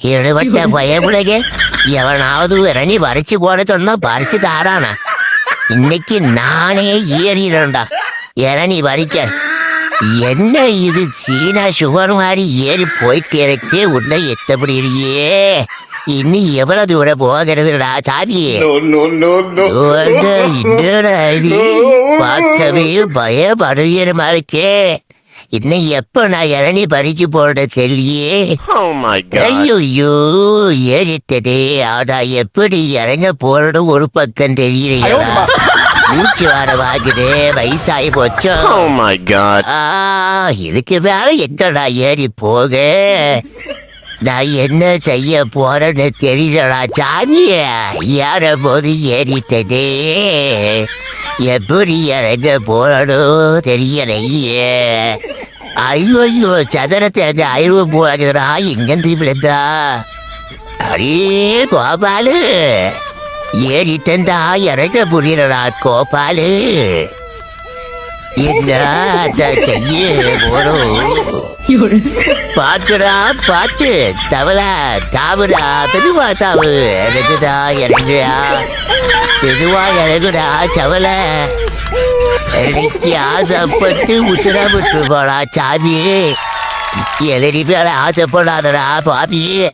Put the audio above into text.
இழுவட்ட பயமுலகே எவனாவது இறங்கி பறிச்சு போட சொன்னா பறிச்சு தாரானா. இன்னைக்கு நானே ஏறிடா இறங்கி பறிக்க. என்ன இது சீனா சுகர் மாதிரி ஏறி போயிட்டு இருக்கு. உன்னை எத்தப்படியே இன்னும் எவ்வளவு தூரம் போகிறதுடா சாமி. என்னடா இது பார்க்கவே பயப்படுகிறமா இருக்கே. இன்னும் எப்ப நான் இறங்கி பறிச்சு போட தெரியலையே. ஐயோ ஏறிட்டதே. ஆனா எப்படி இறங்க போறது ஒரு பக்கம் தெரியலையா. மூச்சு வர வாங்குது. வயசாகி போச்சோ. இதுக்கு மேல எங்கடா ஏறி போக. நான் என்ன செய்ய போறேன்னு தெரியலடா சாமி. ஏற போது ஏறிட்டதே. எப்படி இறங்க போறணும் தெரியலையே. ஐயோ சதுரத்தை அங்க அழிவு போகிறா. எங்கேருந்து விழுந்தா. அடே கோபாலு ஏறிட்டா இறங்க புரியலடா கோபாலு. என்ன செய்ய போறோம். பாத்துடா பாத்து தவளா தாவுடா. மெதுவா தாவு. எனக்குதா இறங்குடா. மெதுவா இறங்குடா சவல. எனக்கு ஆசைப்பட்டு உசுரா விட்டு போடா சாமி. எதிரி பேர ஆசைப்படாதடா பாபி.